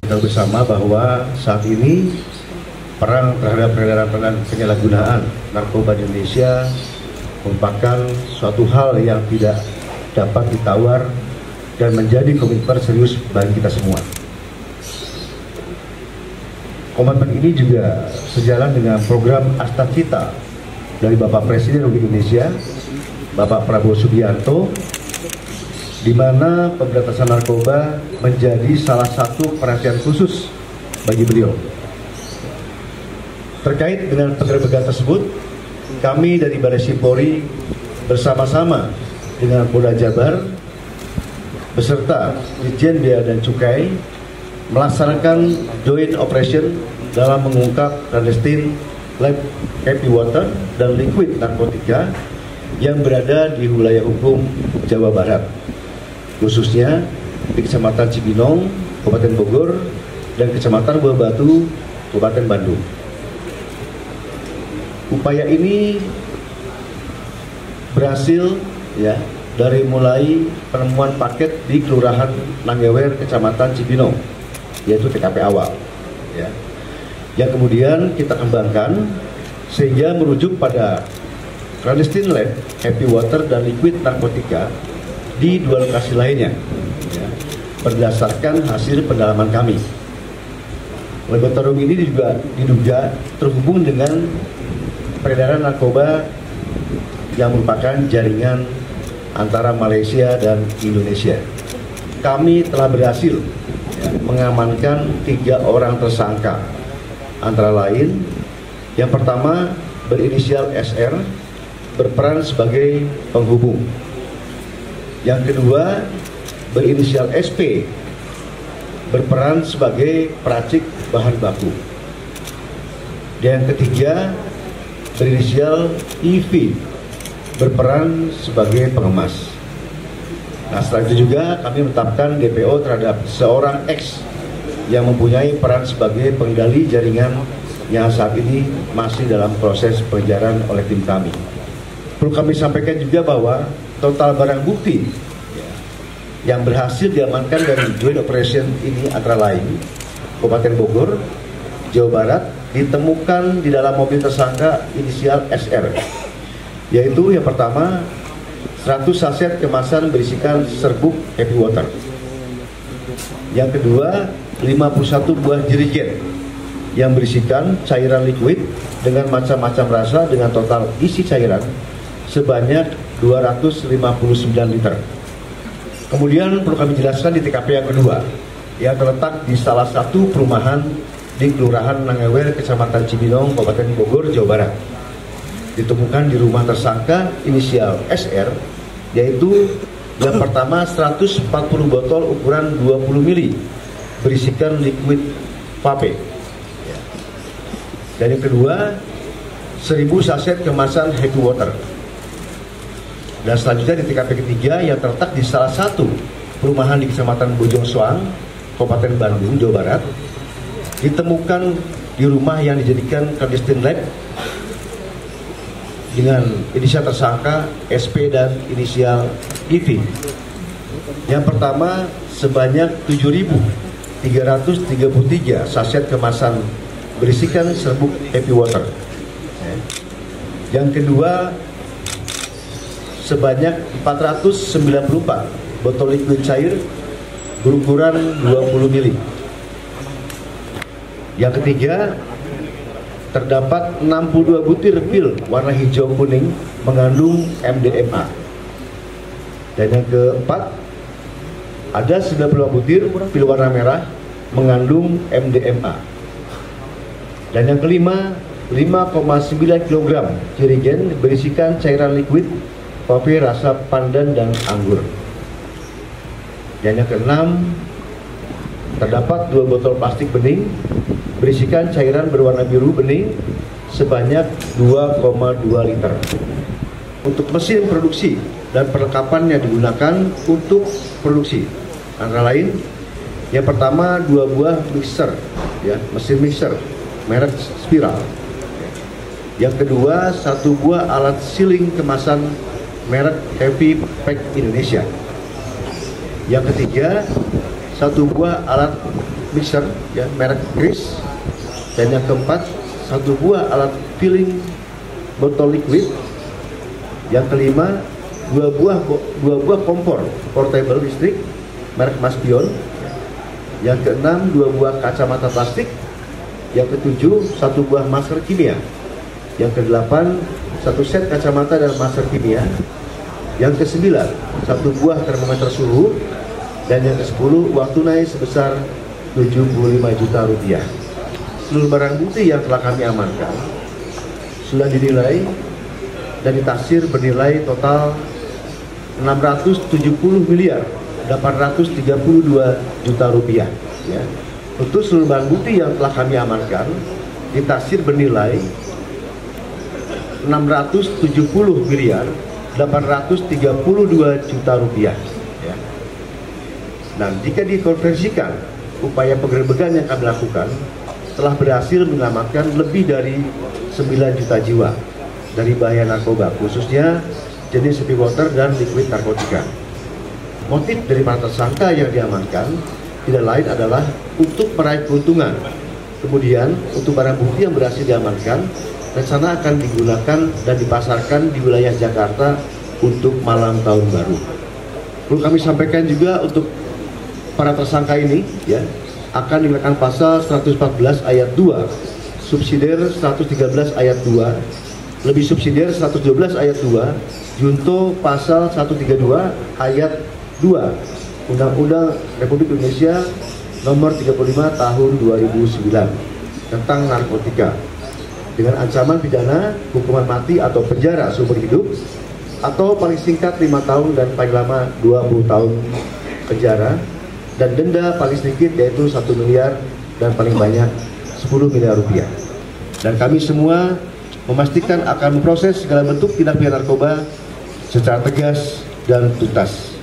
Kita bersama bahwa saat ini perang terhadap peredaran penyalahgunaan narkoba di Indonesia merupakan suatu hal yang tidak dapat ditawar dan menjadi komitmen serius bagi kita semua. Komitmen ini juga sejalan dengan program Astacita dari Bapak Presiden Republik Indonesia, Bapak Prabowo Subianto, di mana pemberantasan narkoba menjadi salah satu perhatian khusus bagi beliau. Terkait dengan penggerbekan tersebut, kami dari Baris Krim Polri bersama-sama dengan Polda Jabar beserta Ditjen Bea dan Cukai melaksanakan joint operation dalam mengungkap clandestine lab happy water dan liquid narkotika yang berada di wilayah hukum Jawa Barat, khususnya di Kecamatan Cibinong, Kabupaten Bogor, dan Kecamatan Buah Batu, Kabupaten Bandung. Upaya ini berhasil ya dari mulai penemuan paket di Kelurahan Nanggewer, Kecamatan Cibinong, yaitu TKP awal, ya, yang kemudian kita kembangkan sehingga merujuk pada clandestine lab happy water dan liquid narkotika di dua lokasi lainnya, ya, berdasarkan hasil pendalaman kami. Laboratorium ini juga diduga terhubung dengan peredaran narkoba yang merupakan jaringan antara Malaysia dan Indonesia. Kami telah berhasil ya, mengamankan 3 orang tersangka, antara lain yang pertama berinisial SR, berperan sebagai penghubung. Yang kedua berinisial SP, berperan sebagai peracik bahan baku. Dan yang ketiga berinisial IV, berperan sebagai pengemas. Nah, setelah itu juga kami menetapkan DPO terhadap seorang X yang mempunyai peran sebagai pengendali jaringan yang saat ini masih dalam proses pengejaran oleh tim kami. Perlu kami sampaikan juga bahwa total barang bukti yang berhasil diamankan dari joint operation ini antara lain Kabupaten Bogor, Jawa Barat, ditemukan di dalam mobil tersangka inisial SR, yaitu yang pertama 100 saset kemasan berisikan serbuk happy water. Yang kedua 51 buah jerigen yang berisikan cairan liquid dengan macam-macam rasa dengan total isi cairan sebanyak 259 liter. Kemudian perlu kami jelaskan di TKP yang kedua yang terletak di salah satu perumahan di Kelurahan Nanggewer, Kecamatan Cibinong, Kabupaten Bogor, Jawa Barat. Ditemukan di rumah tersangka inisial SR, yaitu yang pertama 140 botol ukuran 20 mili berisikan liquid vape. Dan yang kedua 1000 saset kemasan happy water. Dan selanjutnya di TKP ketiga yang terletak di salah satu perumahan di Kecamatan Bojong Soang, Kabupaten Bandung, Jawa Barat, ditemukan di rumah yang dijadikan clandestine lab dengan inisial tersangka SP dan inisial IV. Yang pertama sebanyak 7.333 saset kemasan berisikan serbuk happy water. Yang kedua sebanyak 494 botol liquid cair berukuran 20 mili. Yang ketiga terdapat 62 butir pil warna hijau kuning mengandung MDMA. Dan yang keempat ada 95 butir pil warna merah mengandung MDMA. Dan yang kelima 5,9 kg jerigen berisikan cairan liquid vape rasa pandan dan anggur. Dan yang keenam terdapat 2 botol plastik bening berisikan cairan berwarna biru bening sebanyak 2,2 liter. Untuk mesin produksi dan perlengkapan yang digunakan untuk produksi antara lain yang pertama 2 buah mixer, ya, mesin mixer merek Spiral. Yang kedua 1 buah alat sealing kemasan merek Happy Pack Indonesia. Yang ketiga 1 buah alat mixer ya merek Chris, dan yang keempat 1 buah alat filling botol liquid, yang kelima 2 buah kompor portable listrik merek Maspion, yang keenam 2 buah kacamata plastik, yang ketujuh 1 buah masker kimia, yang kedelapan 1 set kacamata dan masker kimia, yang kesembilan 1 buah termometer suhu, dan yang ke-10 uang tunai sebesar 75 juta rupiah. Seluruh barang bukti yang telah kami amankan sudah dinilai dan ditaksir bernilai total 670 miliar 832 juta rupiah ya. Untuk seluruh barang bukti yang telah kami amankan ditaksir bernilai 670 miliar 832 juta rupiah ya. Nah, jika dikonversikan, upaya penggerbekan yang kami lakukan telah berhasil menyelamatkan lebih dari 9 juta jiwa dari bahaya narkoba, khususnya jenis heavy water dan liquid narkotika. Motif dari para tersangka yang diamankan tidak lain adalah untuk meraih keuntungan. Kemudian untuk barang bukti yang berhasil diamankan rencana akan digunakan dan dipasarkan di wilayah Jakarta untuk malam tahun baru. Perlu kami sampaikan juga untuk para tersangka ini ya akan dikenakan pasal 114 ayat 2, subsidiar 113 ayat 2, lebih subsidiar 112 ayat 2, junto pasal 132 ayat 2 Undang-Undang Republik Indonesia nomor 35 tahun 2009 tentang narkotika, dengan ancaman pidana hukuman mati atau penjara seumur hidup atau paling singkat 5 tahun dan paling lama 20 tahun penjara, dan denda paling sedikit yaitu 1 miliar dan paling banyak 10 miliar rupiah. Dan kami semua memastikan akan memproses segala bentuk tindak pidana narkoba secara tegas dan tuntas.